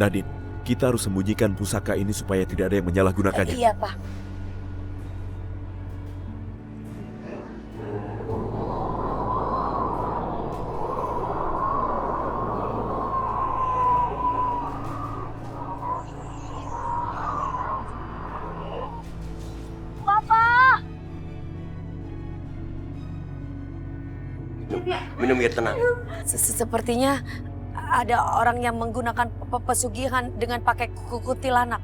Nadine, kita harus sembunyikan pusaka ini supaya tidak ada yang menyalahgunakannya. Iya, Pak. Minum biar tenang. Sepertinya ada orang yang menggunakan pesugihan dengan pakai kuntilanak.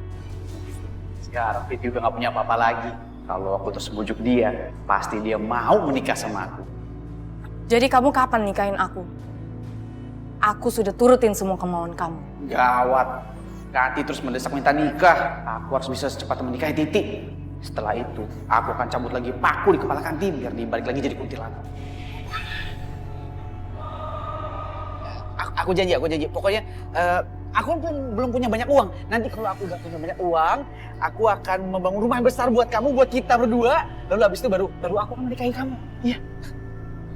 Sekarang Titi udah gak punya apa-apa lagi. Kalau aku terus bujuk dia, pasti dia mau menikah sama aku. Jadi kamu kapan nikahin aku? Aku sudah turutin semua kemauan kamu. Gawat. Kati terus mendesak minta nikah. Aku harus bisa secepatnya menikahi Titi. Setelah itu, aku akan cabut lagi paku di kepala Kanti biar dia balik lagi jadi kuntilanak. Aku janji. Pokoknya aku belum punya banyak uang. Nanti kalau aku udah punya banyak uang, aku akan membangun rumah yang besar buat kamu, buat kita berdua. Lalu abis itu baru aku akan menikahi kamu. Iya.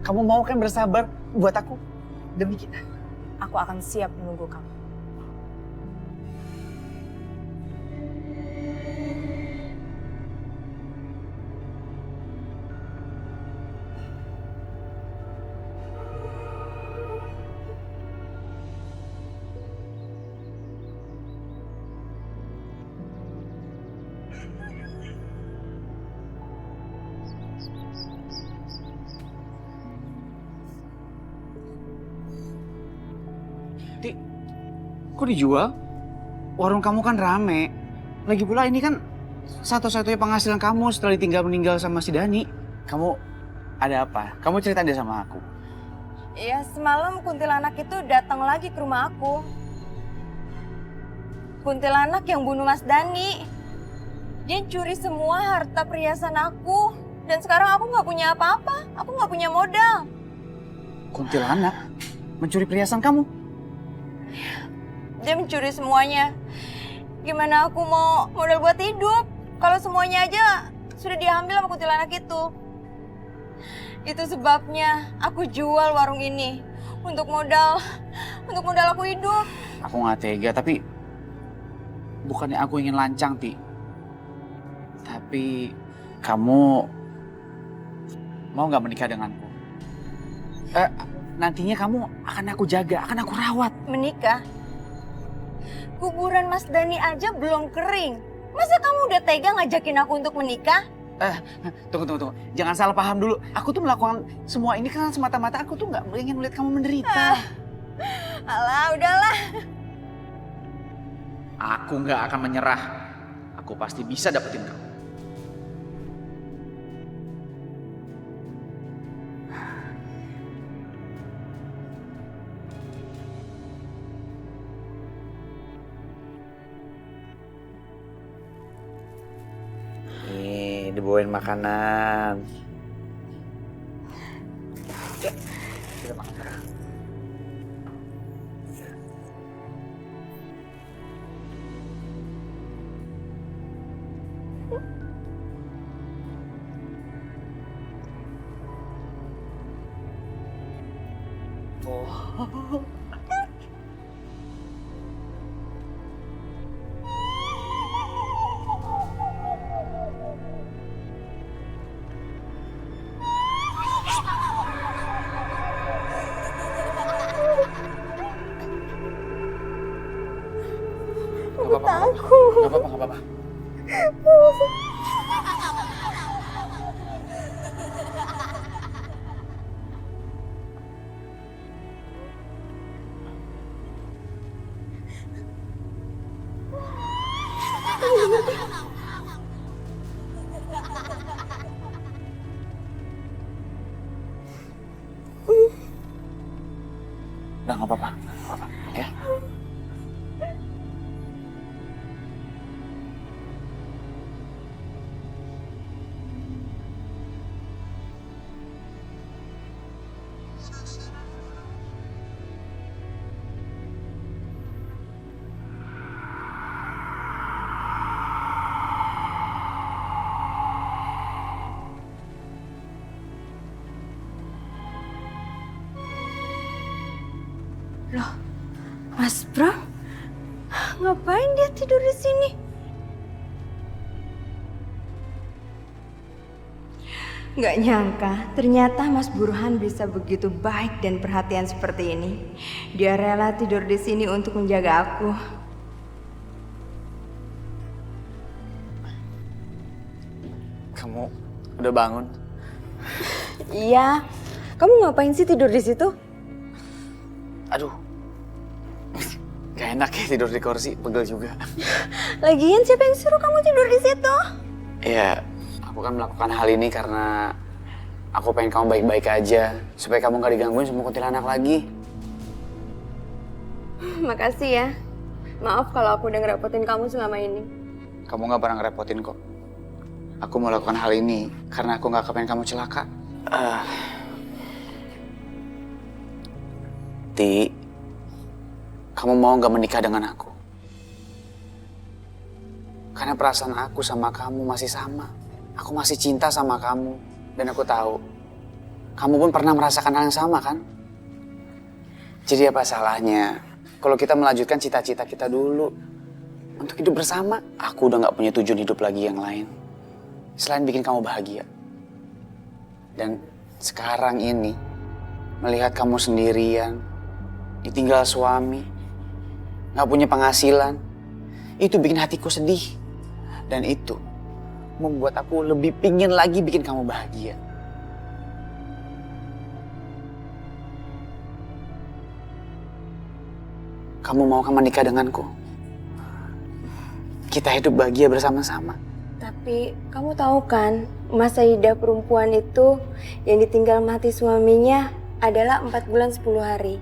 Kamu mau kan bersabar buat aku demi kita? Aku akan siap menunggu kamu. Ti, kok dijual? Warung kamu kan rame. Lagi pula ini kan satu-satunya penghasilan kamu setelah ditinggal meninggal sama si Dani. Kamu ada apa? Kamu cerita deh sama aku. Ya semalam kuntilanak itu datang lagi ke rumah aku. Kuntilanak yang bunuh Mas Dani. Dia curi semua harta perhiasan aku. Dan sekarang aku nggak punya apa-apa. Aku nggak punya modal. Kuntilanak mencuri perhiasan kamu? Dia mencuri semuanya. Gimana aku mau modal buat hidup kalau semuanya aja sudah diambil sama kuntilanak itu. Itu sebabnya aku jual warung ini untuk modal aku hidup. Aku nggak tega, tapi bukannya aku ingin lancang, Ti. Tapi kamu mau nggak menikah denganku? Nantinya kamu akan aku jaga, akan aku rawat. Menikah? Kuburan Mas Dani aja belum kering. Masa kamu udah tega ngajakin aku untuk menikah? Tunggu. Jangan salah paham dulu. Aku tuh melakukan semua ini karena semata-mata aku tuh nggak ingin melihat kamu menderita. Alah, udahlah. Aku nggak akan menyerah. Aku pasti bisa dapetin kamu. Nih, dibawain makanan. Ya, kita makan sekarang. Oh. Gak apa-apa. Udah gak apa-apa, ya. Loh, Mas Bram? Ngapain dia tidur di sini? Nggak nyangka, ternyata Mas Burhan bisa begitu baik dan perhatian seperti ini. Dia rela tidur di sini untuk menjaga aku. Kamu udah bangun? Iya. Kamu ngapain sih tidur di situ? Aduh, gak enak ya tidur di kursi, pegel juga. Lagian siapa yang suruh kamu tidur di situ? Iya, aku kan melakukan hal ini karena aku pengen kamu baik-baik aja. Supaya kamu gak digangguin sama kuntilanak lagi. Makasih ya. Maaf kalau aku udah ngerepotin kamu selama ini. Kamu gak pernah ngerepotin kok. Aku melakukan hal ini karena aku gak kepengen kamu celaka. Ti, kamu mau gak menikah dengan aku? Karena perasaan aku sama kamu masih sama. Aku masih cinta sama kamu. Dan aku tahu, kamu pun pernah merasakan hal yang sama kan? Jadi apa salahnya kalau kita melanjutkan cita-cita kita dulu untuk hidup bersama? Aku udah gak punya tujuan hidup lagi yang lain selain bikin kamu bahagia. Dan sekarang ini, melihat kamu sendirian, ditinggal suami, gak punya penghasilan, itu bikin hatiku sedih. Dan itu membuat aku lebih pingin lagi bikin kamu bahagia. Kamu mau kan menikah denganku? Kita hidup bahagia bersama-sama. Tapi kamu tahu kan, Mas Saida perempuan itu yang ditinggal mati suaminya adalah 4 bulan 10 hari.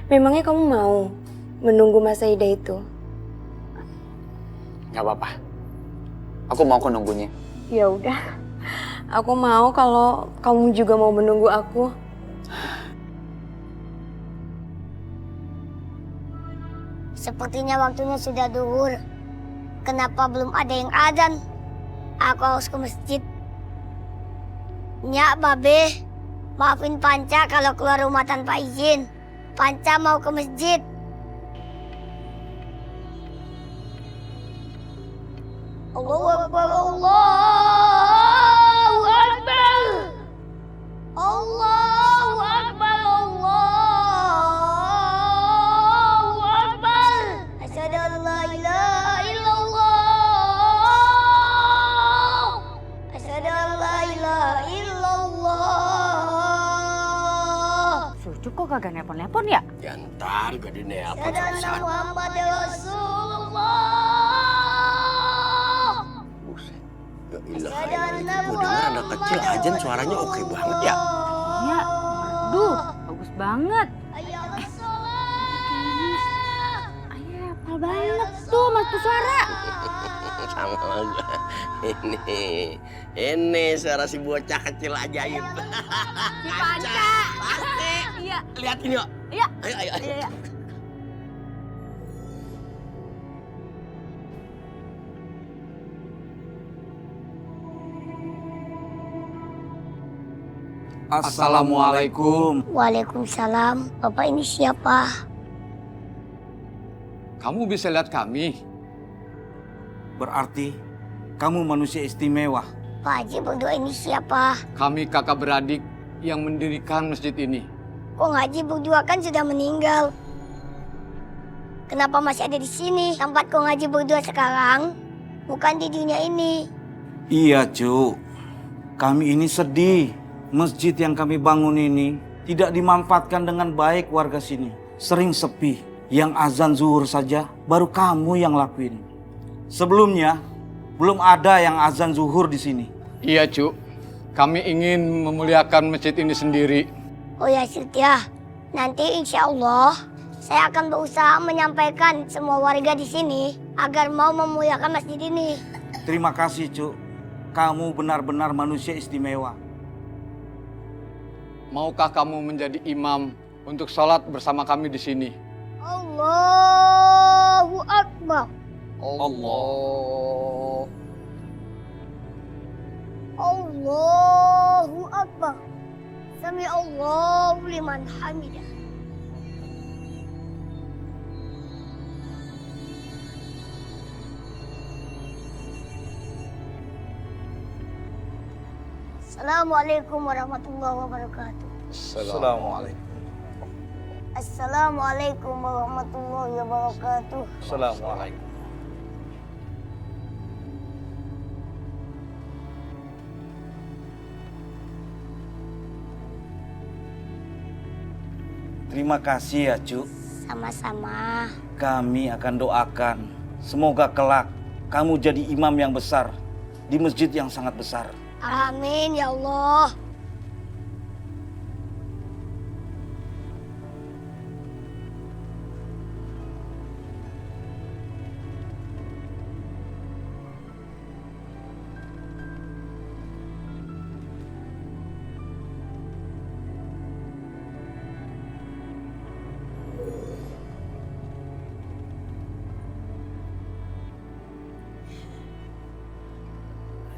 Memangnya kamu mau menunggu Mas Saida itu? Gak apa-apa. Aku mau nunggunya. Ya udah. Aku mau kalau kamu juga mau menunggu aku. Sepertinya waktunya sudah duhur. Kenapa belum ada yang adzan? Aku harus ke masjid. Nyak, Babe, maafin Panca kalau keluar rumah tanpa izin. Panca mau ke masjid. Allahu Akbar, Allahu Akbar. Allahu Akbar, Allahu Akbar. Asyhadu an la ilaha illallah. Asyhadu an la ilaha illallah. Suju kok kagak nelpon-nelpon ya? Ya ntar gak dinelpon Asyhadu anna saat. Muhammad Rasulullah. Buset. Ya ilah, gue dengar anak kecil ajan suaranya oke banget ya. Iya. Aduh, bagus banget. Ayo sholat. Ayo, hafal banget tuh Mas Pusara. Sama aja. Ini suara si bocah kecil ajaib. Si Panca. Pasti. Iya. Liatin yuk. Iya. Ayo, ayo, ayo. Iya. Assalamualaikum. Waalaikumsalam. Bapak ini siapa? Kamu bisa lihat kami. Berarti kamu manusia istimewa. Pak Haji berdua ini siapa? Kami kakak beradik yang mendirikan masjid ini. Kok Haji berdua kan sudah meninggal? Kenapa masih ada di sini? Tempat Kong Haji berdua sekarang bukan di dunia ini. Iya, Cuk. Kami ini sedih. Masjid yang kami bangun ini tidak dimanfaatkan dengan baik warga sini. Sering sepi. Yang azan zuhur saja baru kamu yang lakuin. Sebelumnya belum ada yang azan zuhur di sini. Iya, Cuk. Kami ingin memuliakan masjid ini sendiri. Oh ya Setia, nanti insya Allah saya akan berusaha menyampaikan semua warga di sini agar mau memuliakan masjid ini. Terima kasih, Cuk. Kamu benar-benar manusia istimewa. Maukah kamu menjadi imam untuk sholat bersama kami di sini? Allahu Akbar. Allah. Allahu Akbar. Sami Allahu liman hamidah. Assalamualaikum warahmatullahi wabarakatuh. Assalamualaikum. Assalamualaikum warahmatullahi wabarakatuh. Assalamualaikum. Terima kasih ya, Cuk. Sama-sama. Kami akan doakan. Semoga kelak kamu jadi imam yang besar di masjid yang sangat besar. Amin ya Allah.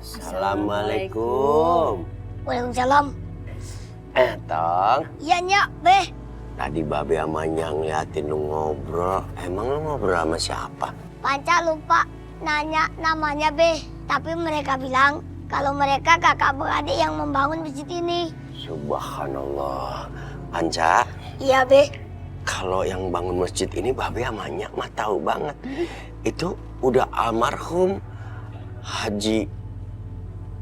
Assalamualaikum. Waalaikumsalam. Tong. Iya nyak, Beh. Tadi Babe sama Nya ngeliatin lu ngobrol. Emang lu ngobrol sama siapa? Panca lupa nanya namanya, Beh. Tapi mereka bilang kalau mereka kakak beradik yang membangun masjid ini. Subhanallah. Panca, Iya, Beh. kalau yang bangun masjid ini Babe sama Nya mah tahu banget. Itu udah almarhum Haji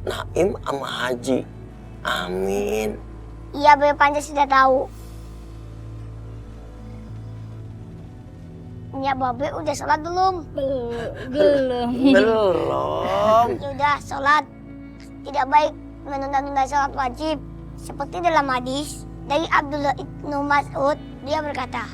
Naim sama Haji Amin. Iya, Beh, Panca sudah tahu. Nyak Babe udah sholat belum? Belum. Belum. Sudah sholat. Tidak baik menunda-nunda sholat wajib. Seperti dalam hadis dari Abdullah ibnu Mas'ud, dia berkata,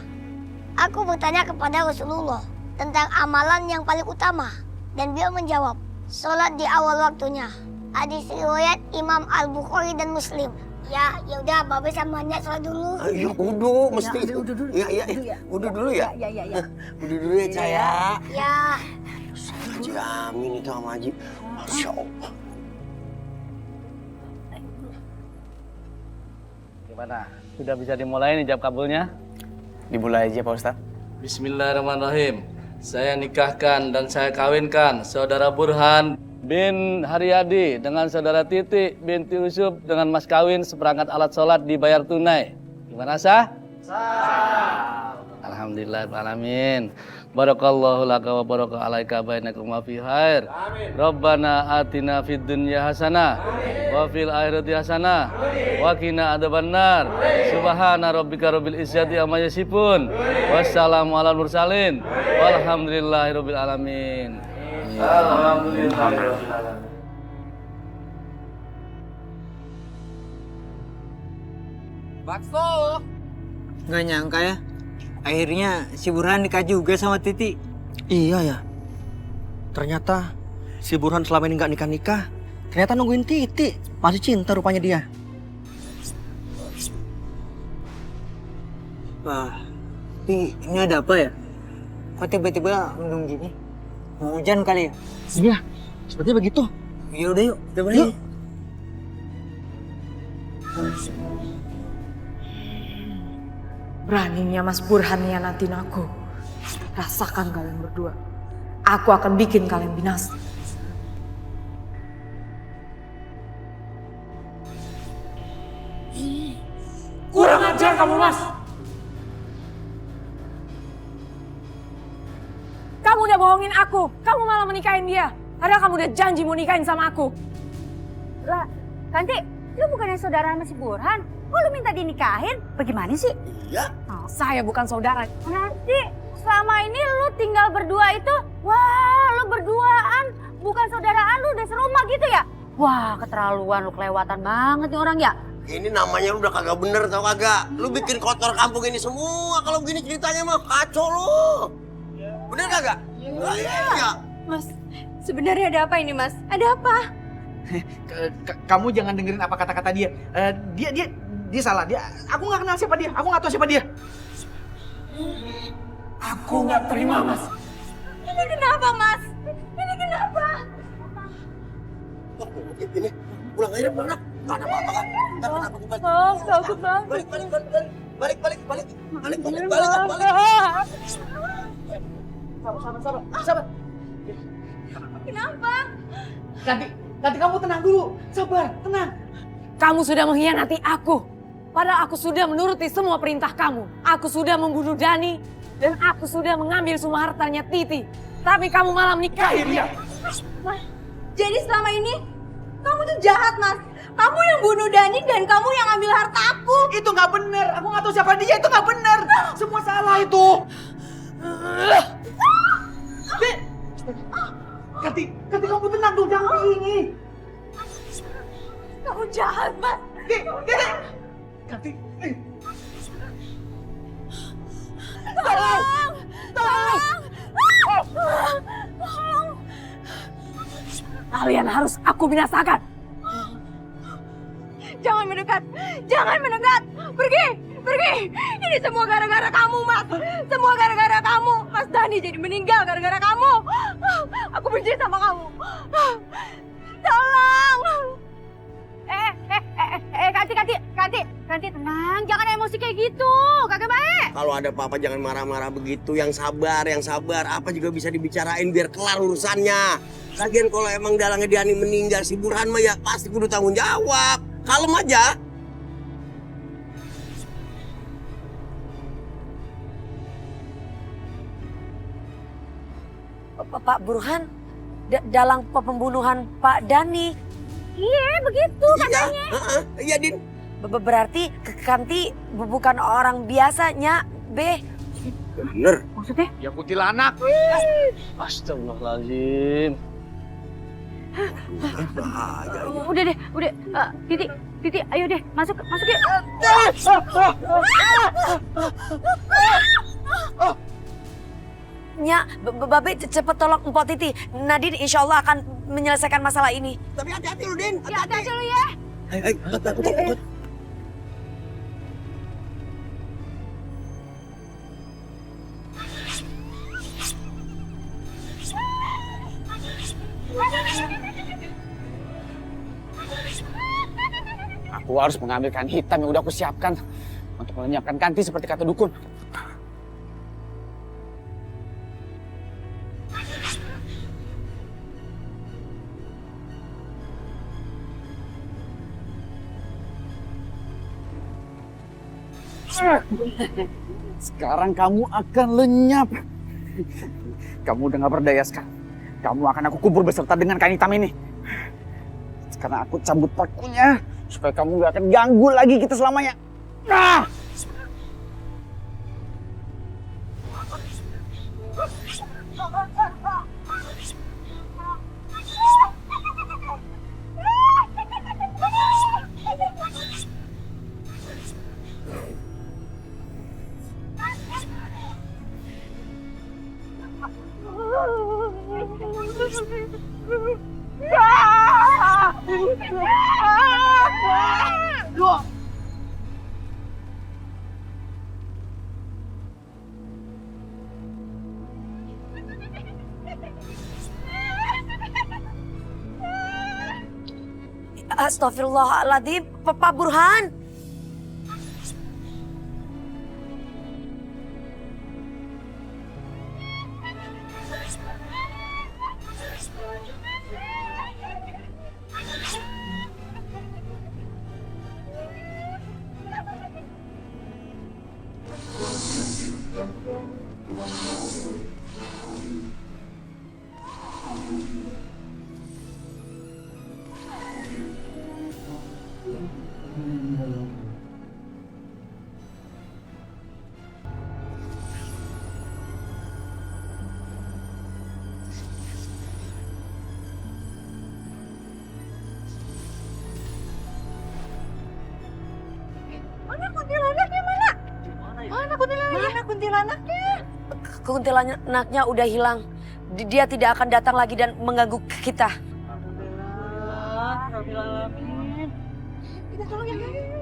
aku bertanya kepada Rasulullah tentang amalan yang paling utama. Dan beliau menjawab, sholat di awal waktunya. Hadis riwayat Imam Al-Bukhari dan Muslim. Ya udah, Babe sama Nyak sholat dulu. Ayo wudu mesti. Wudu dulu. Iya. Wudu dulu ya? Ya. Wudu dulu ya, Caya. Ya. Haji Amin itu sama Haji. Masya Allah. Gimana? Sudah bisa dimulai nih jawab kabulnya? Dimulai aja Pak Ustadz. Bismillahirrahmanirrahim. Saya nikahkan dan saya kawinkan Saudara Burhan bin Haryadi dengan Saudara Titi binti Yusuf dengan mas kawin seperangkat alat sholat dibayar tunai. Gimana sah? Sah. Alhamdulillah alamin. Barakallahu laka wa baraka alaika bainakum wa fi khair. Amin. Rabbana atina fid dunya hasanah wa fil akhirati hasanah wa qina adzabannar. Subhana rabbika rabbil izzati amma yasifun. Wassalamu alal mursalin. Walhamdulillahi rabbil alamin. Alhamdulillah. Bakso. Nggak nyangka ya. Akhirnya si Burhan nikah juga sama Titi. Iya ya. Ternyata si Burhan selama ini nggak nikah-nikah. Ternyata nungguin Titi. Masih cinta rupanya dia. Wah, ini ada apa ya? Kok tiba-tiba mendung gini? Mau hujan kali ya? Iya, sepertinya begitu. Ya udah yuk, coba Yuk. Beraninya Mas Burhan nyianatin aku. Rasakan kalian berdua. Aku akan bikin kalian binasa. Kurang ajar kamu, Mas. Kamu udah bohongin aku. Kamu malah menikahin dia. Padahal kamu udah janji mau nikahin sama aku. Lah, Kanti, lu bukannya saudara sama si Burhan? Kok lu minta dinikahin? Bagaimana sih? Iya. Saya bukan saudara. Nanti selama ini lu tinggal berdua itu, wah lu berduaan, bukan saudaraan lu udah serumah gitu ya? Wah keterlaluan lu, kelewatan banget nih orang ya. Ini namanya lu udah kagak bener tau kagak. Lu bikin kotor kampung ini semua. Kalau begini ceritanya mah kacau lu. Bener kagak? Iya. Mas, sebenarnya ada apa ini Mas? Ada apa? Kamu jangan dengerin apa kata-kata dia. Dia salah. Aku nggak kenal siapa dia. Aku nggak tahu siapa dia. Aku nggak terima, Mas. Ini kenapa Mas? Ini kenapa? Ini pulang aja pulang. Gak ada apa-apa kan? Ntar kenapa gimana? Oh, takut banget. Balik. Sabar. Kenapa? Nanti kamu tenang dulu. Sabar, tenang. Kamu sudah mengkhianati aku. Padahal aku sudah menuruti semua perintah kamu. Aku sudah membunuh Dani. Dan aku sudah mengambil semua hartanya Titi. Tapi kamu malah menikahi dia. Mas, jadi selama ini kamu tuh jahat, Mas. Kamu yang bunuh Dani dan kamu yang ambil harta aku. Itu nggak bener. Aku nggak tahu siapa dia. Itu nggak bener. Semua salah itu. Kati, kamu tenang dong. Jangan begini. Kamu jahat, Mas. Kati. Tolong! Tolong! Tolong! Kalian harus aku binasakan. Jangan mendekat! Jangan mendekat! Pergi! Pergi! Ini semua gara-gara kamu, Mas! Semua gara-gara kamu! Mas Dani jadi meninggal gara-gara kamu! Aku benci sama kamu! Tolong! Kanti, tenang. Jangan emosi kayak gitu. Kagak baik. Kalau ada apa-apa jangan marah-marah begitu. Yang sabar. Apa juga bisa dibicarain biar kelar urusannya. Lagian kalau emang dalangnya Dani meninggal, si Burhan mah ya pasti kudu tanggung jawab. Kalem aja. Pak Burhan, dalang pembunuhan Pak Dani. Iya, begitu katanya. Iya, Din. Berarti Kanti bukan orang biasanya, Be. Bener. Maksudnya? Ya kuntilanak. Astagfirullahaladzim. Bahaya. Udah deh, udah. Titi, ayo deh, masuk yuk. Nya, Babe cepet tolong Mpok Titi. Nadine insya Allah akan menyelesaikan masalah ini. Tapi hati-hati lu, Din. Ya, hati-hati lu ya. Ayo. Aku harus mengambil kain hitam yang udah aku siapkan untuk melenyapkan Kanti seperti kata dukun. Sekarang kamu akan lenyap. Kamu udah gak berdaya sekarang. Kamu akan aku kubur beserta dengan kain hitam ini. Sekarang aku cabut pakunya supaya kamu gak akan ganggu lagi kita selamanya. Ah! Astagfirullahaladzim, Pak Burhan. Kuntilanaknya udah hilang. Dia tidak akan datang lagi dan mengganggu kita. Kita tolong yang lain.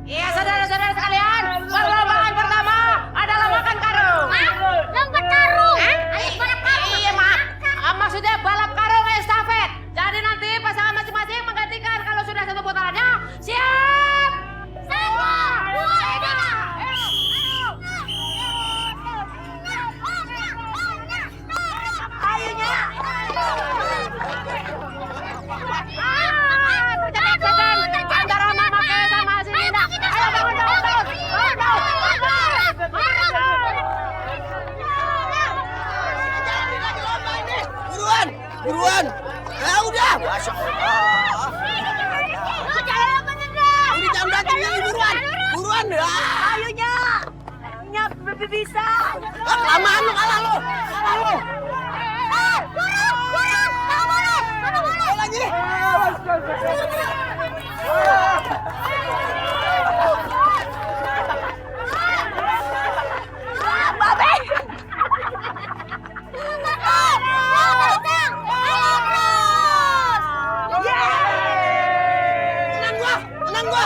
Iya, saudara-saudara sekalian, perlombaan pertama adalah makan karung. buruan. Ya udah, Masya Allah. Jangan lama nendang. Udah jam datang ya, buruan. Buruan ya. Ayo Nyak. Nyak bisa. Kelamaan lu, kalah lu. Kalah lu. Ayo lagi. Menang gua.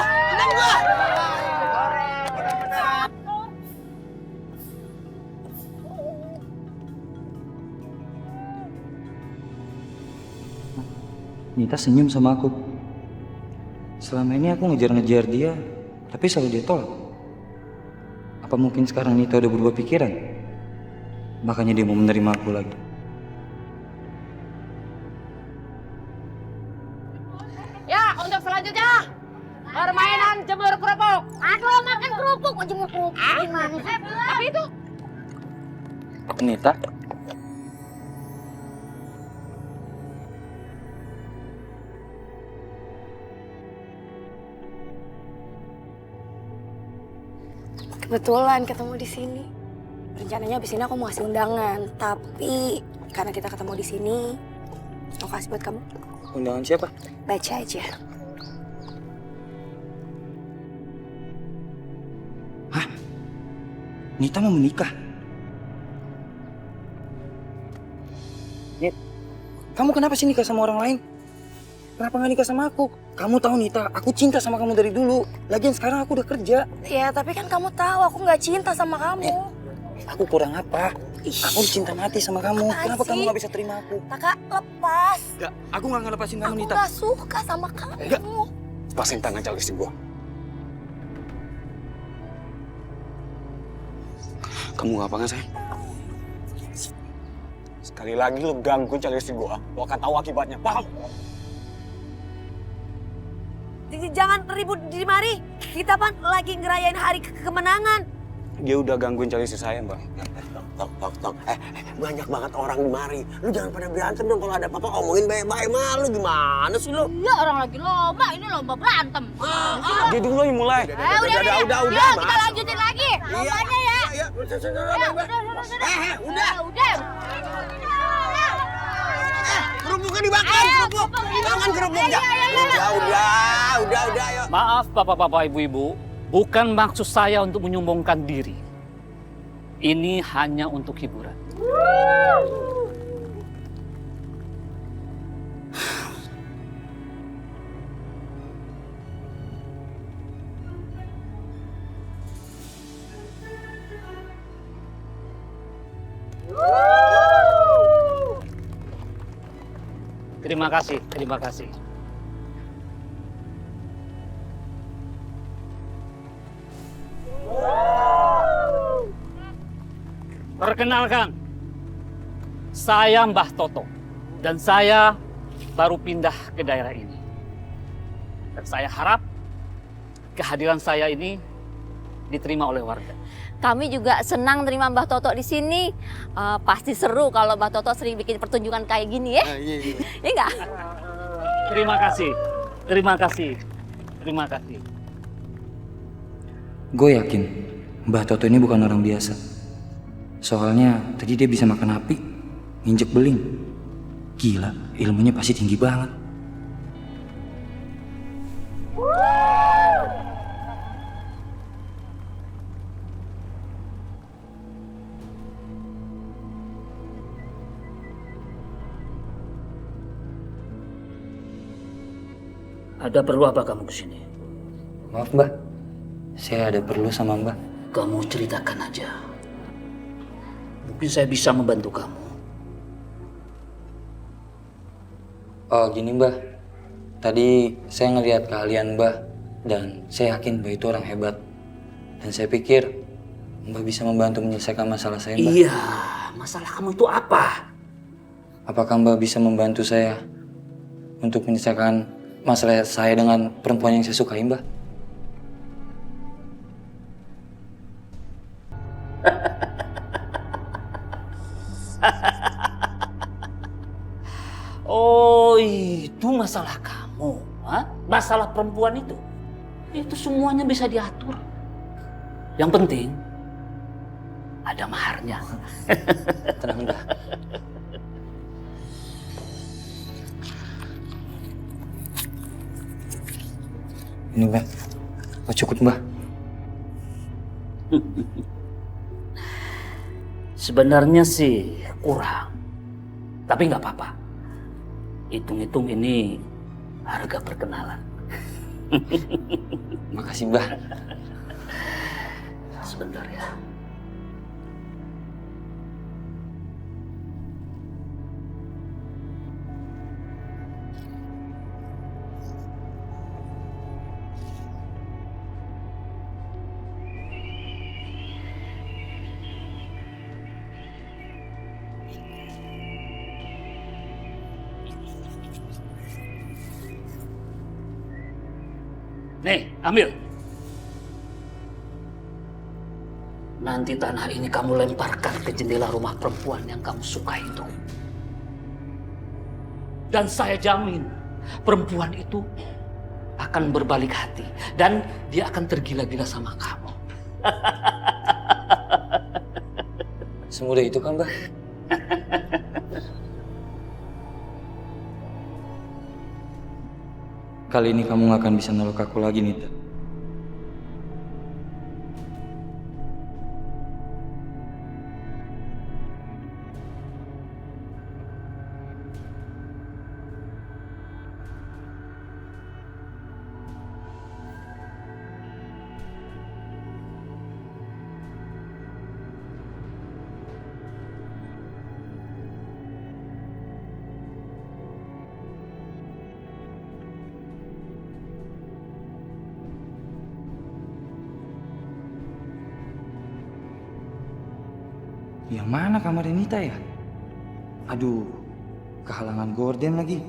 Nita senyum sama aku. Selama ini aku ngejar-ngejar dia, tapi selalu dia tolak. Apa mungkin sekarang Nita udah berubah pikiran? Makanya dia mau menerima aku lagi. Ya, untuk selanjutnya permainan jemur kerupuk. Aduh, makan kerupuk. Mau jemur kerupuk. Gimana sih? Tapi itu Nita, Kebetulan ketemu di sini. Rencananya abis ini aku mau kasih undangan, tapi karena kita ketemu di sini, aku kasih buat kamu. undangan siapa? Baca aja. Nita mau menikah? Nit, kamu kenapa sih nikah sama orang lain? Kenapa gak nikah sama aku? Kamu tahu Nita, aku cinta sama kamu dari dulu. Lagian sekarang aku udah kerja. Ya, tapi kan kamu tahu aku nggak cinta sama kamu. Aku kurang apa? Aku cinta mati sama kamu. Apaan Kenapa kamu sih? gak bisa terima aku? Kakak, lepas. Gak, aku gak ngelepasin kamu Aku Nita. nggak suka sama kamu. Enggak. Lepasin tangan Chelsea gua. Kamu gak apa-apa sayang? Sekali lagi lo ganggu Chelsea gua, lo akan tahu akibatnya. Paham? Jangan ribut di mari. Kita kan lagi ngerayain hari kemenangan. Dia udah gangguin Chelsea saya, Mbak. Tok. Banyak banget orang di mari. Lu jangan pada berantem dong, kalau ada apa-apa omongin baik-baik. Malu gimana sih lu? Iya, orang lagi lomba. Ini lomba berantem. Dia dulu yang mulai. Udah. Kita lanjutin lagi. Lombanya ya. Iya. Udah. Kerupuknya dibakar, kerupuk. Jangan kerupuknya. Udah, ayo. Maaf bapak-bapak ibu-ibu, bukan maksud saya untuk menyombongkan diri. Ini hanya untuk hiburan. Terima kasih. Perkenalkan, saya Mbah Toto dan saya baru pindah ke daerah ini. Dan saya harap kehadiran saya ini diterima oleh warga. Kami juga senang terima Mbah Toto di sini. Pasti seru kalau Mbah Toto sering bikin pertunjukan kayak gini ya. Iya. Iya nggak? Terima kasih. Gue yakin Mbah Toto ini bukan orang biasa. Soalnya tadi dia bisa makan api, nginjek beling. Gila, ilmunya pasti tinggi banget. Ada perlu apa kamu kesini? Maaf Mbah, saya ada perlu sama Mbah. Kamu ceritakan aja. Mungkin saya bisa membantu kamu. Oh gini Mbah, tadi saya ngelihat keahlian Mbah dan saya yakin Mbah itu orang hebat. Dan saya pikir Mbah bisa membantu menyelesaikan masalah saya Mbah. Iya, masalah kamu itu apa? Apakah Mbah bisa membantu saya untuk menyelesaikan masalah saya dengan perempuan yang saya sukai Mbah? masalah kamu, masalah perempuan itu semuanya bisa diatur. Yang penting ada maharnya. Tenang, Mbah. Ini, Mbah. Oh, cukup, Mbah. Sebenarnya sih kurang, tapi nggak apa-apa. Hitung-hitung ini harga perkenalan. Makasih, Mbah. Sebentar ya. Nih, ambil. Nanti tanah ini kamu lemparkan ke jendela rumah perempuan yang kamu suka itu. Dan saya jamin, perempuan itu akan berbalik hati. Dan dia akan tergila-gila sama kamu. Semudah itu kan, Mbah? Kali ini kamu gak akan bisa nolak aku lagi, Nita. Yang mana kamar Nita ya? Aduh, kehalangan gorden lagi.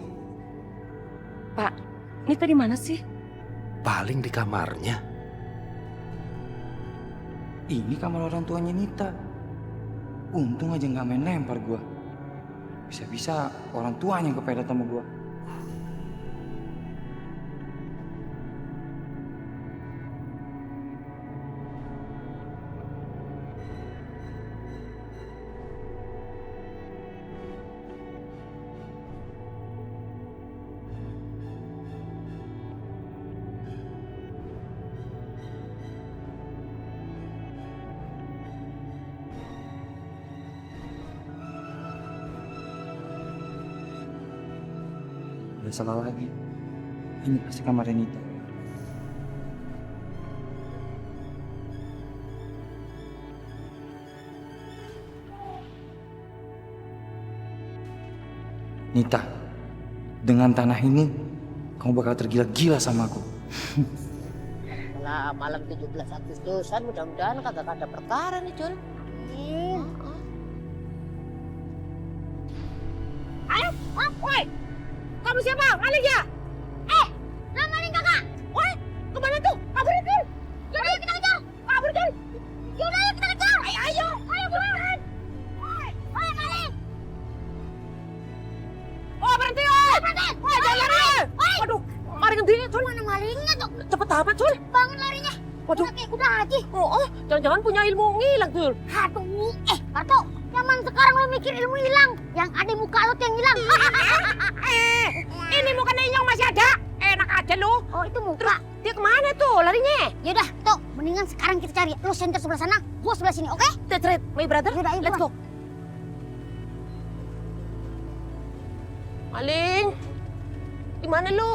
Pak, Nita di mana sih? Paling di kamarnya. Ini kamar orang tuanya Nita. Untung aja nggak main lempar gua. Bisa-bisa orang tuanya yang kepedet sama gua. Udah salah lagi. Ini pasti kamar Nita. Nita, dengan tanah ini kamu bakal tergila-gila sama aku. Nah, malam 17 Agustusan mudah-mudahan kagak ada perkara nih, Jul. Ayo, woi! Kamu siapa? Maling ya? Lah maling kakak. Woi, kemana tuh? Kabur, Jul! Yaudah kita kejar. Kabur, Jul! Yaudah kita kejar. Ayo! Ayo buruan. Woi maling. Oh, berhenti, woi! Berhenti. Woi, jangan lari! Waduh, maling gede, Jul! Mana malingnya tuh? Cepet apa, Jul? Bangun larinya. Waduh. Udah kayak kuda haji. Oh, jangan-jangan punya ilmu ngilang, Jul. Aduh, Karto, zaman sekarang lo mikir ilmu hilang. Yang ada muka lo tuh yang hilang. Ini mukanya Inyong masih ada. Enak aja lu. Oh, itu muka. Dia kemana tuh larinya? Yaudah, Tok, mendingan sekarang kita cari. Lo center sebelah sana, gua sebelah sini, oke? That's right, my brother. Yaudah, ayo Let's go. Maling, di mana lu?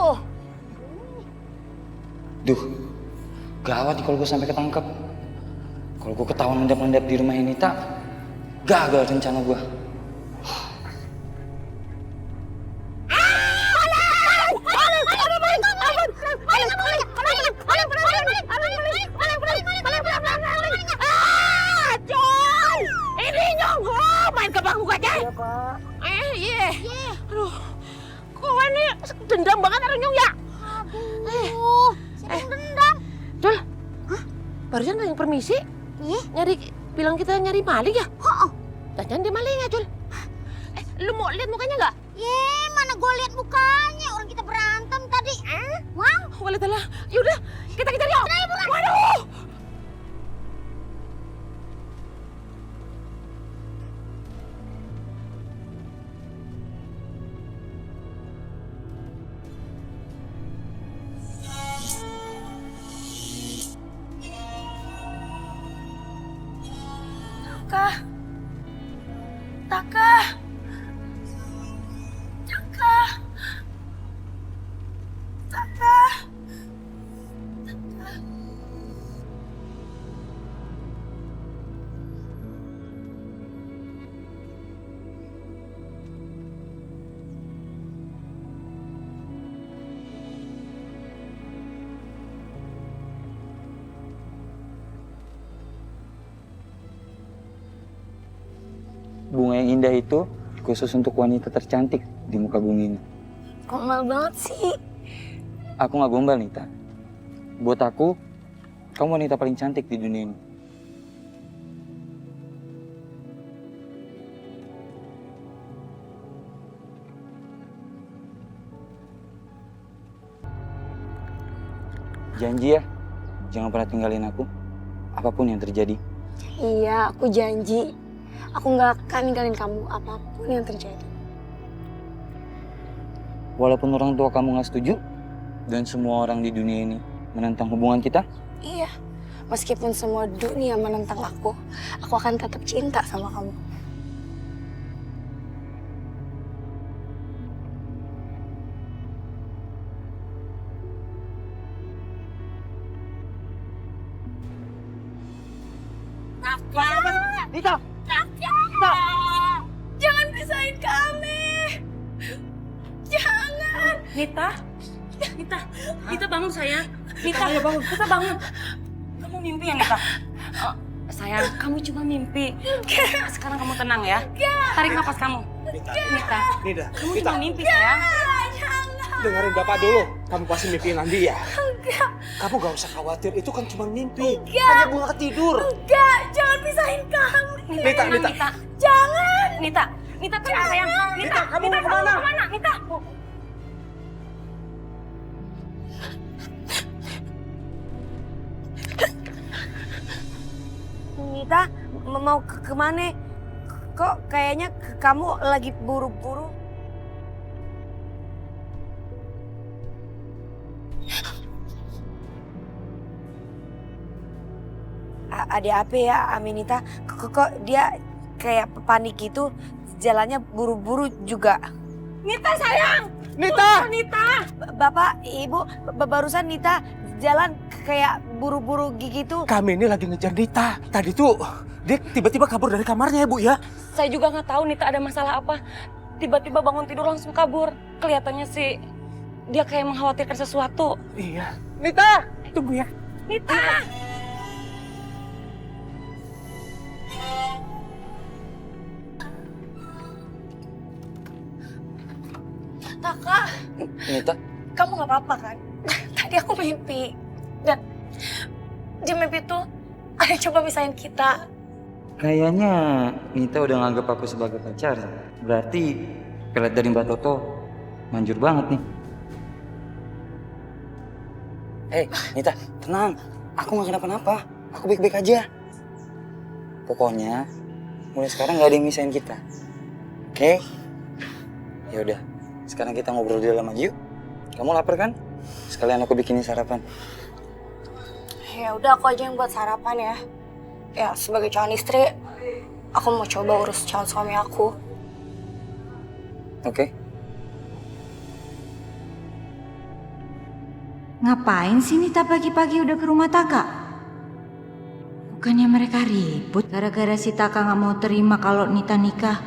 Duh, gawat kalau gue sampai ketangkep. Kalau gue ketahuan mendap-mendap di rumah Nita, gagal rencana gue. Dendam banget orang Nyong ya. Aduh, dendam. Jul, barusan ada yang permisi. Bilang kita nyari maling ya? Jangan dia maling ya, Jul. Lu mau lihat mukanya nggak? Mana gue lihat mukanya, orang kita berantem tadi. Wow. Walaikumsalam. Yaudah, kita kejar yuk. Waduh. Taka. Taka. Taka. Taka. Bunga yang indah itu khusus untuk wanita tercantik di muka bumi ini. Gombal banget sih. Aku nggak gombal, Nita. Buat aku, kamu wanita paling cantik di dunia ini. Janji ya, jangan pernah tinggalin aku, apapun yang terjadi. Iya, aku janji. Aku nggak akan ninggalin kamu apapun yang terjadi. Walaupun orang tua kamu nggak setuju, dan semua orang di dunia ini menentang hubungan kita? Iya, meskipun semua dunia menentang aku akan tetap cinta sama kamu. Nita! Jangan pisahin kami. Jangan. Nita, Nita bangun sayang. Nita, ayo bangun. Kita bangun. Kamu mimpi ya Nita? Sayang, kamu cuma mimpi. Sekarang kamu tenang ya. Tarik napas kamu. Nita, kamu cuma mimpi sayang. Dengerin Bapak dulu. Kamu pasti mimpi Nandi ya? Kamu gak usah khawatir, itu kan cuma mimpi. Hanya bunga ketidur. Enggak, jangan pisahin kami. Nita. Jangan. Nita tenang sayang. Nita, kamu mau kemana? Nita. Nita, mau kemana? Kok kayaknya kamu lagi buru-buru? Ada apa ya Aminita? Kok dia kayak panik gitu, jalannya buru-buru juga. Nita sayang. Nita! Bapak, Ibu, barusan Nita jalan kayak buru-buru gitu. Kami ini lagi ngejar Nita. Tadi tuh dia tiba-tiba kabur dari kamarnya ya Bu ya. Saya juga nggak tahu Nita ada masalah apa. Tiba-tiba bangun tidur langsung kabur. Kelihatannya sih dia kayak mengkhawatirkan sesuatu. Iya. Nita! Tunggu ya. Nita! Taka, Nita, kamu nggak apa-apa kan? Tadi aku mimpi. Dan di mimpi tuh ada yang coba misahin kita. kayaknya Nita udah nganggap aku sebagai pacar. Berarti pelet dari Mbak Toto manjur banget nih. Nita, tenang. Aku nggak kenapa-napa. Aku baik-baik aja. Pokoknya mulai sekarang nggak ada yang misahin kita. Oke? Ya udah. Sekarang kita ngobrol di dalam aja yuk. Kamu lapar kan? Sekalian aku bikinin sarapan. Ya udah, aku aja yang buat sarapan ya. Ya, sebagai calon istri, aku mau coba urus calon suami aku. Oke? Ngapain sih Nita pagi-pagi udah ke rumah Taka? Bukannya mereka ribut gara-gara si Taka nggak mau terima kalau Nita nikah.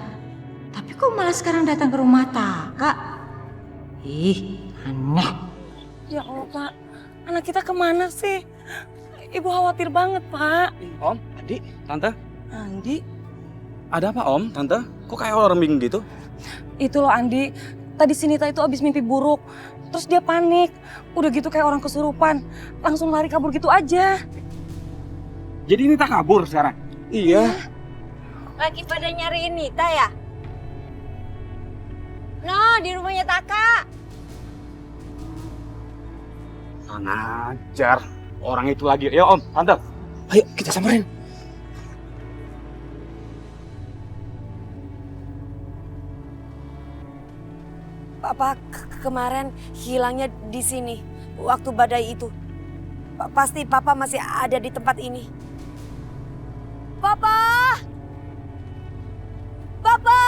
Tapi kok malah sekarang datang ke rumah Taka? Ih, aneh. Ya Allah Pak, anak kita kemana sih? Ibu khawatir banget Pak. Om, Andi, Tante. Andi? Ada apa Om, Tante? Kok kayak orang bingung gitu? Itu loh Andi, tadi si Nita itu abis mimpi buruk. Terus dia panik, udah gitu kayak orang kesurupan. Langsung lari kabur gitu aja. Jadi Nita kabur sekarang? Iya. Lagi pada nyariin Nita ya? No, di rumahnya Taka. Kurang ajar. Orang itu lagi. Ayo Om, Tante. Ayo kita samperin. Papa kemarin hilangnya di sini waktu badai itu. Pasti Papa masih ada di tempat ini. Papa! Papa!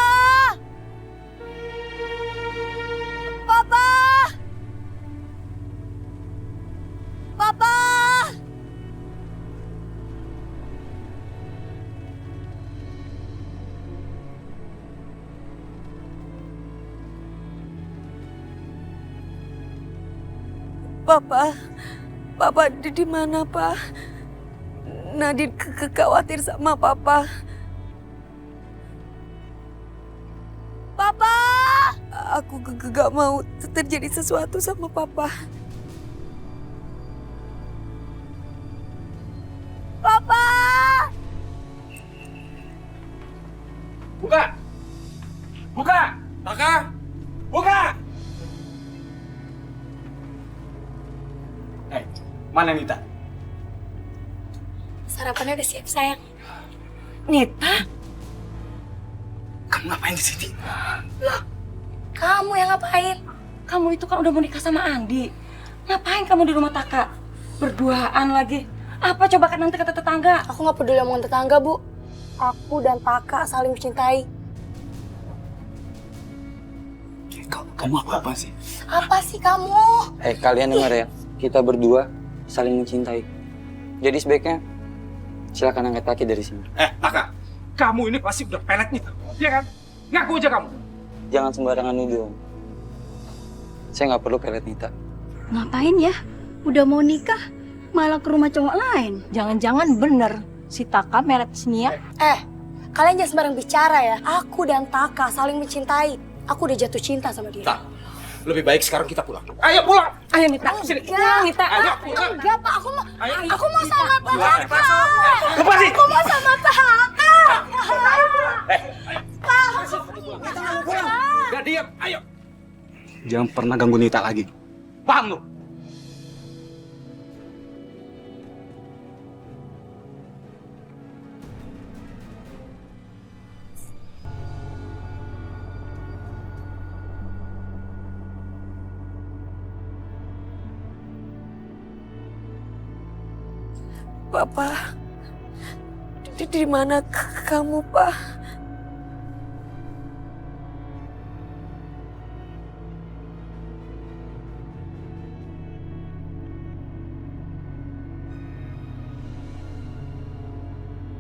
Papa! Papa! Papa di mana, Pak? Nadine khawatir sama Papa. Papa! Aku gak mau terjadi sesuatu sama Papa. Papa! Buka! Buka! Taka! Buka! Mana Nita? Sarapannya udah siap, sayang. Nita? Kamu ngapain di sini? Loh, kamu yang ngapain? Kamu itu kan udah mau nikah sama Andi. Ngapain kamu di rumah Taka? Berduaan lagi. Apa coba kan nanti kata tetangga? Aku gak peduli omongan tetangga, Bu. Aku dan Taka saling mencintai. Kamu apa sih? Apa sih kamu? Kalian dengar ya, kita berdua saling mencintai. Jadi sebaiknya silakan angkat kaki dari sini. Taka, kamu ini pasti udah pelet nih, iya kan? Ngaku aja kamu. Jangan sembarangan nuduh. Saya nggak perlu pelet Nita. Ngapain ya? Udah mau nikah, malah ke rumah cowok lain. Jangan-jangan bener si Taka melet sini ya? Kalian jangan sembarang bicara ya. Aku dan Taka saling mencintai. Aku udah jatuh cinta sama dia. Lebih baik sekarang kita pulang. Ayo pulang. Ayo Nita, sini. Pulang Nita. Ayo pulang. Enggak, Pak. Aku mau sama Taka. Lepasin. Aku mau sama Taka. Nita nggak mau pulang. Gak diam. Ayo. Jangan pernah ganggu Nita lagi. Paham lu? Papa, di mana kamu, Pak?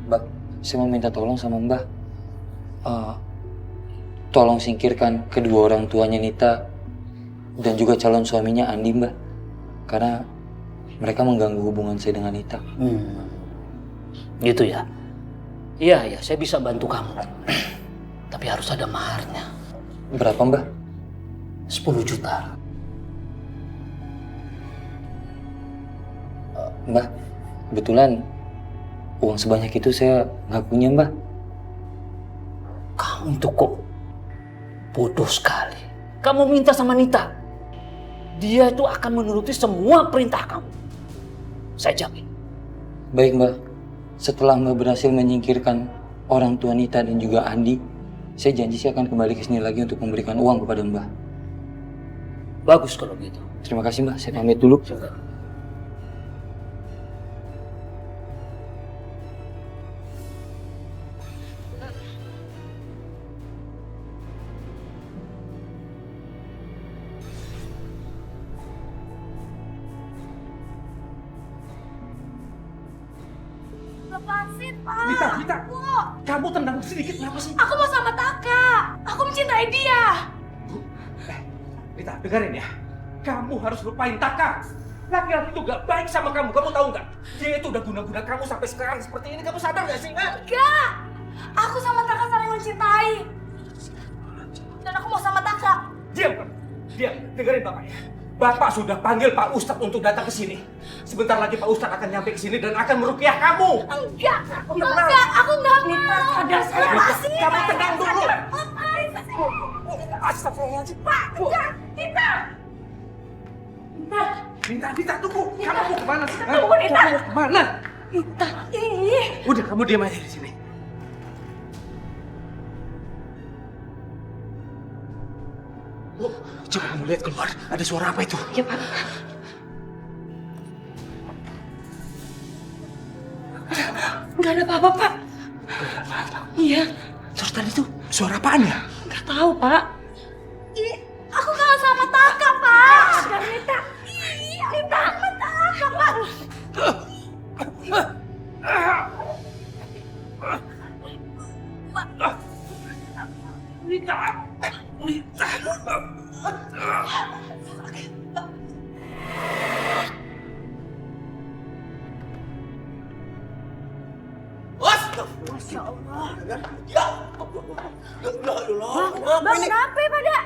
Mbak, saya mau minta tolong sama Mbak. Tolong singkirkan kedua orang tuanya Nita dan juga calon suaminya Andi, Mbak. Karena mereka mengganggu hubungan saya dengan Nita. Gitu ya? Iya, saya bisa bantu kamu. Tapi harus ada maharnya. Berapa, Mbak? 10 juta. Mbak, kebetulan uang sebanyak itu saya nggak punya, Mbak. Kamu tuh kok bodoh sekali. Kamu minta sama Nita. Dia itu akan menuruti semua perintah kamu. Saya jamin. Baik, Mbak. Setelah Mbak berhasil menyingkirkan orang tua Nita dan juga Andi, saya janji saya akan kembali ke sini lagi untuk memberikan uang kepada Mbak. Bagus kalau gitu. Terima kasih, Mbak. Saya pamit dulu. Lepasin, Pak. Nita. Kamu tenang sedikit, kenapa sih? Aku mau sama Taka. Aku mencintai dia. Nita, dengerin ya. Kamu harus lupain Taka. Laki-laki itu gak baik sama kamu, kamu tahu nggak? Dia itu udah guna-guna kamu sampai sekarang seperti ini, kamu sadar gak sih? Enggak. Aku sama Taka saling mencintai. Dan aku mau sama Taka. Diam, kamu. Diam, dengerin Bapak ya. Bapak sudah panggil Pak Ustadz untuk datang ke sini. Sebentar lagi Pak Ustadz akan nyampe ke sini dan akan meruqyah kamu. Enggak, aku nggak mau. Nita, Ada saya. Lepasin. Kamu tenang dulu. Astagfirullahaladzim, Pak. Enggak, Nita. Nita, tunggu. Kamu mau kemana sih? Kamu mau kemana? Nita, ih. Udah, kamu diam aja di sini. Coba kamu lihat keluar. Ada suara apa itu? Ya, Pak. Nggak ada apa-apa, Pak. Iya. Terus tadi tuh suara apaan ya? Nggak tahu, Pak. Ih, aku kangen sama Taka, Pak. Dan Nita. Ih, Nita sama Taka, Pak. Masya Allah. Ya. Bang, kenapa ya pada?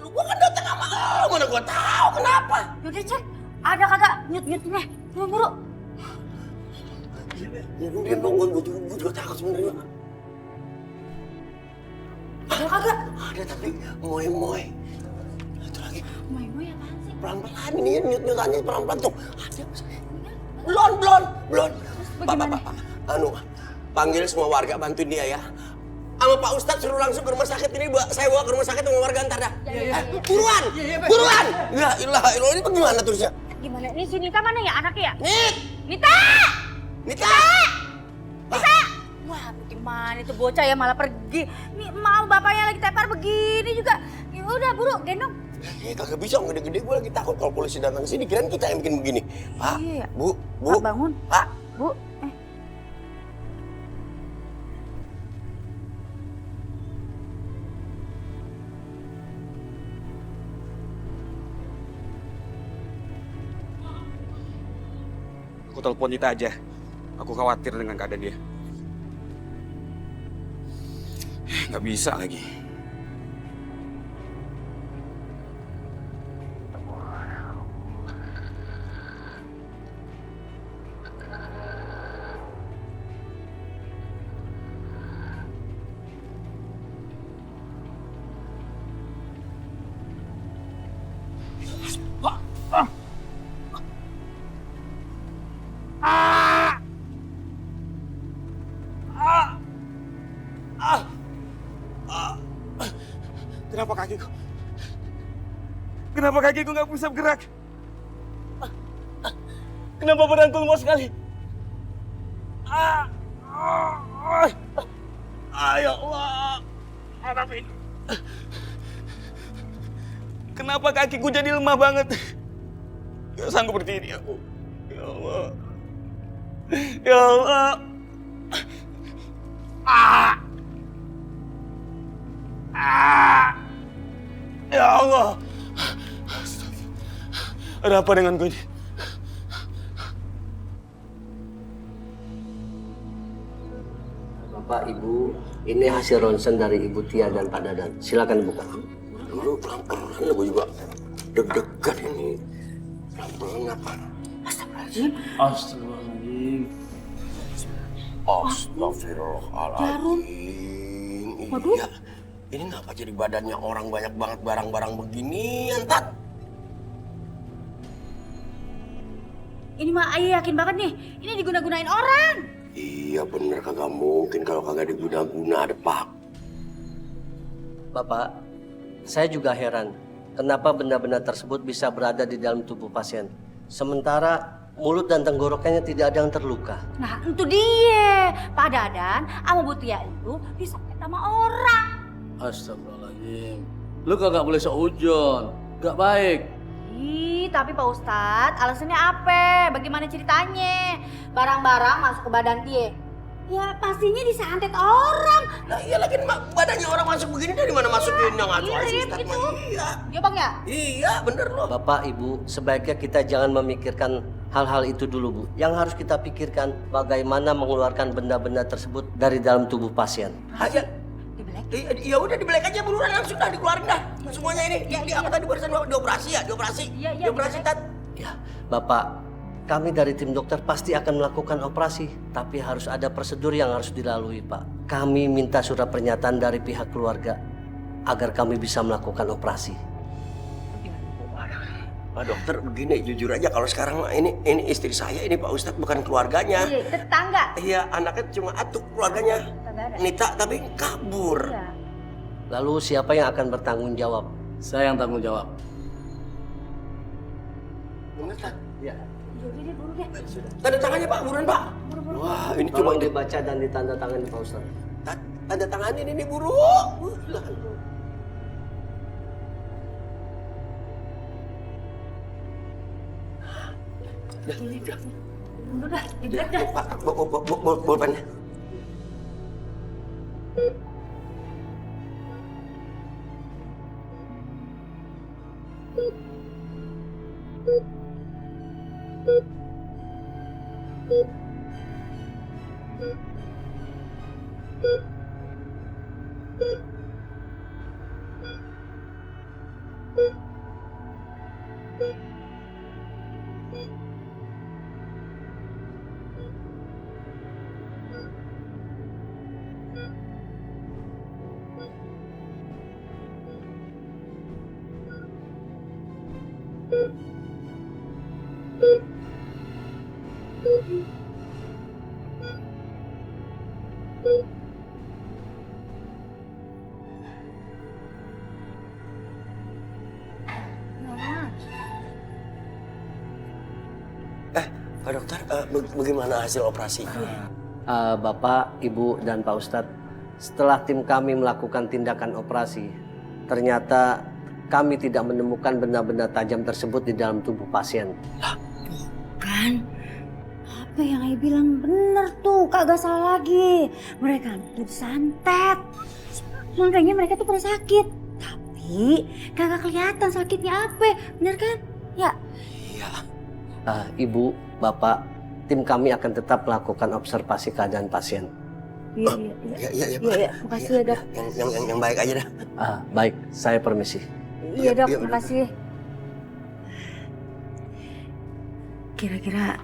Gua kan datang sama lo, mana gua tahu kenapa. Yaudah cek, ada kagak nyut-nyutnya? Buru-buru. Ya udah dong, gua juga takut sebenarnya. Ada kagak? Ada tapi moy. Satu lagi. Moy apaan sih? Pelan-pelan ini nyut-nyutannya pelan-pelan tuh. Ada. Belon. Bagaimana? Anu, panggil semua warga bantuin dia ya. Sama Pak Ustadz suruh langsung ke rumah sakit ini, saya bawa ke rumah sakit sama warga ntar dah. Buruan! Ya ilah, ini bagaimana terusnya? Gimana? Ini si Nita mana ya anaknya ya? Nita! Wah, gimana itu bocah ya malah pergi. Nih mau bapaknya lagi tepar begini juga. Ya udah buru, gendong. Ya kagak bisa, gede-gede gue lagi takut kalau polisi datang sini, kirain kita yang bikin begini. Pak, Iya. Bu. Pak bangun. Pak. Bu, Aku telepon Nita aja. Aku khawatir dengan keadaan dia. Nggak bisa lagi. Kenapa kakiku nggak bisa bergerak? Kenapa badanku lemas sekali? Ya Allah. Kenapa kakiku jadi lemah banget? Gak sanggup berdiri aku. Ya Allah. Ya Allah. Ya Allah. Ada apa denganku ini? Bapak, Ibu, ini hasil ronsen dari Ibu Tia dan Pak Dadan. Silakan buka. Dulu pelan-pelan, gue juga deg-degan ini. Pelan-pelan apa? Astagfirullahaladzim. Astagfirullahaladzim. Waduh. Iya. Ini ngapa jadi badannya orang banyak banget barang-barang beginian, Tat? ini mah ayah yakin banget nih. Ini diguna-gunain orang. Iya bener, kagak mungkin kalau kagak diguna-guna ada Pak. Bapak, saya juga heran kenapa benda-benda tersebut bisa berada di dalam tubuh pasien. Sementara mulut dan tenggorokannya tidak ada yang terluka. Nah itu dia. Pak Dadan sama Bu Tia itu disakit sama orang. Astagfirullahaladzim. Lu kagak boleh seujon. Gak baik. Ih, tapi Pak Ustadz, alasannya apa? Bagaimana ceritanya? Barang-barang masuk ke badan dia. Ya pastinya disantet orang. Nah iya lagi badannya orang masuk begini dari mana masukin yang ngaco aja Ustadz mah. Iya. Iya Bang ya? Iya bener loh. Bapak, Ibu, sebaiknya kita jangan memikirkan hal-hal itu dulu, Bu. Yang harus kita pikirkan bagaimana mengeluarkan benda-benda tersebut dari dalam tubuh pasien. Aja. Ya udah dibelek aja buruan langsung dah dikeluarin dah semuanya ini. Yang apa tadi barusan dioperasi ya? Dioperasi. Iya, dioperasi Tat. Ya, Bapak, kami dari tim dokter pasti akan melakukan operasi, tapi harus ada prosedur yang harus dilalui, Pak. Kami minta surat pernyataan dari pihak keluarga agar kami bisa melakukan operasi. Pak dokter begini, jujur aja kalau sekarang ini istri saya, ini Pak Ustadz bukan keluarganya. Iya, tetangga. Iya, anaknya cuma Atuk keluarganya. Nita tapi kabur. Lalu siapa yang akan bertanggung jawab? Saya yang tanggung jawab. Bener tak? Ya. Tanda tangannya Pak, buruan Pak. Wah, ini Tolong cuma dibaca dan ditandatangani Pak Ustadz. tanda tanganin ini buru. Udah, dilihat dah. Pak, bolpennya. Pak dokter, bagaimana hasil operasi? Bapak, Ibu, dan Pak Ustadz, setelah tim kami melakukan tindakan operasi, ternyata kami tidak menemukan benda-benda tajam tersebut di dalam tubuh pasien. Kan? Apa yang Ai bilang bener tuh, kagak salah lagi. Mereka tuh santet. Makanya mereka tuh pernah sakit. Tapi kagak kelihatan sakitnya apa, bener kan? Ya. Ibu, Bapak, tim kami akan tetap melakukan observasi keadaan pasien. Iya, Pak. Makasih ya dok. Yang baik aja dah. Baik, saya permisi. Iya dok, makasih. Kira-kira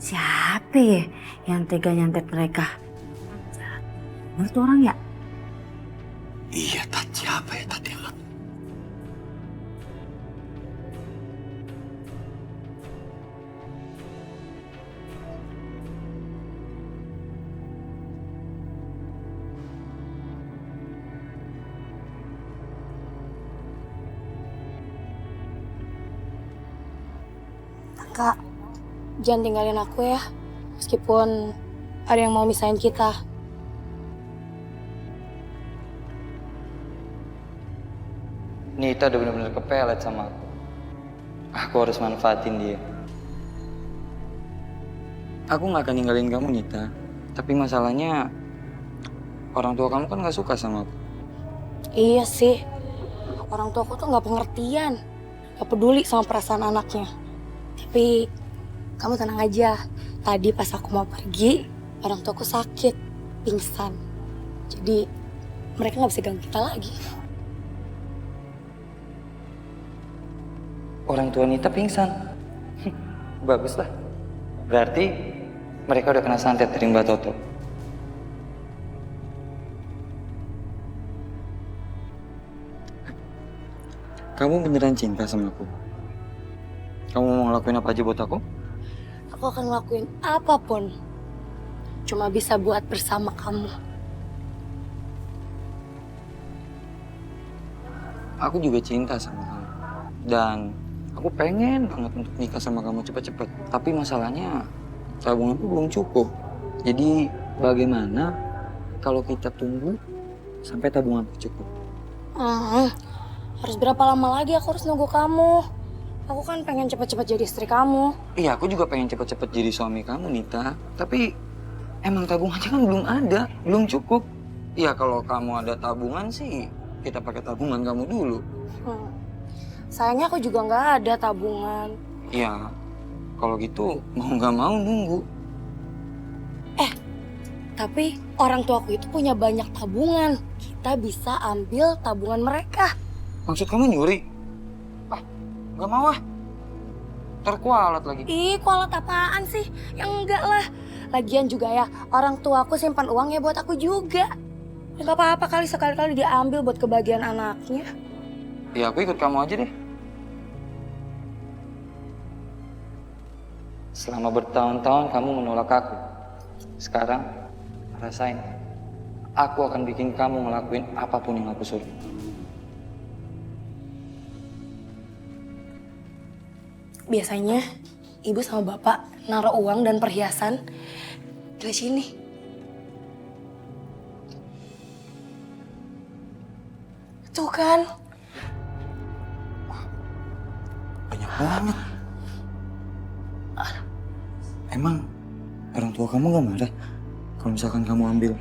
siapa ya yang tega nyantet mereka? Menurut orang ya? Iya, siapa ya tadi? Kak, jangan tinggalin aku ya. Meskipun ada yang mau misahin kita. Nita udah benar-benar kepelet sama aku. Aku harus manfaatin dia. Aku gak akan ninggalin kamu, Nita. Tapi masalahnya, orang tua kamu kan gak suka sama aku. Iya sih. Orang tua aku tuh gak pengertian. Gak peduli sama perasaan anaknya. Tapi kamu tenang aja. Tadi pas aku mau pergi, orang tuaku sakit, pingsan. Jadi mereka gak bisa ganggu kita lagi. Orang tua Nita pingsan. Bagus lah. Berarti mereka udah kena santet dari Mbak Toto. Kamu beneran cinta sama aku? Kamu mau ngelakuin apa aja buat aku? Aku akan ngelakuin apapun. Cuma bisa buat bersama kamu. Aku juga cinta sama kamu. Dan aku pengen banget untuk nikah sama kamu cepet-cepet. Tapi masalahnya tabunganku belum cukup. Jadi bagaimana kalau kita tunggu sampai tabunganku cukup? Harus berapa lama lagi aku harus nunggu kamu? Aku kan pengen cepet-cepet jadi istri kamu. Iya, aku juga pengen cepet-cepet jadi suami kamu, Nita. Tapi emang tabungannya kan belum ada, belum cukup. Iya, kalau kamu ada tabungan sih, kita pakai tabungan kamu dulu. Sayangnya aku juga nggak ada tabungan. Iya, kalau gitu mau nggak mau nunggu. Tapi orang tuaku itu punya banyak tabungan. Kita bisa ambil tabungan mereka. Maksud kamu nyuri? Gak mau ah. Terkualat lagi. Ih, kualat apaan sih? Ya enggak lah. Lagian juga ya, orang tuaku simpan uangnya buat aku juga. Ya gak apa-apa kali sekali-kali diambil buat kebahagiaan anaknya. Ya aku ikut kamu aja deh. Selama bertahun-tahun kamu menolak aku. Sekarang, rasain. Aku akan bikin kamu ngelakuin apapun yang aku suruh. Biasanya ibu sama bapak naruh uang dan perhiasan di sini. Tuh kan. Banyak banget. Emang orang tua kamu gak marah kalau misalkan kamu ambil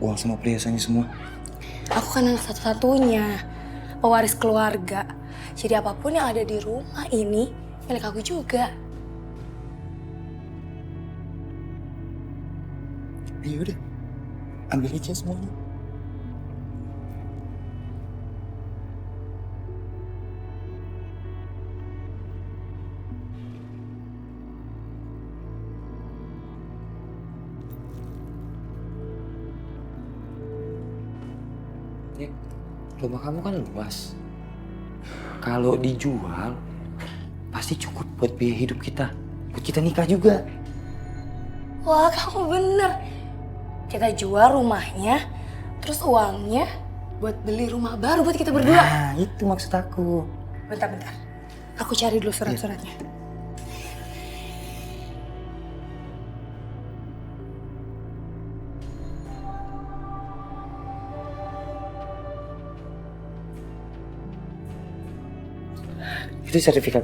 uang sama perhiasannya semua? Aku kan anak satu-satunya, pewaris keluarga. Jadi apapun yang ada di rumah ini milik aku juga. Ya udah, ambil aja semuanya. Ya, rumah kamu kan luas. Kalau dijual, pasti cukup buat biaya hidup kita. Buat kita nikah juga. Wah, kamu bener. Kita jual rumahnya, terus uangnya buat beli rumah baru buat kita berdua. Nah, itu maksud aku. Bentar. Aku cari dulu surat-suratnya. Itu sertifikat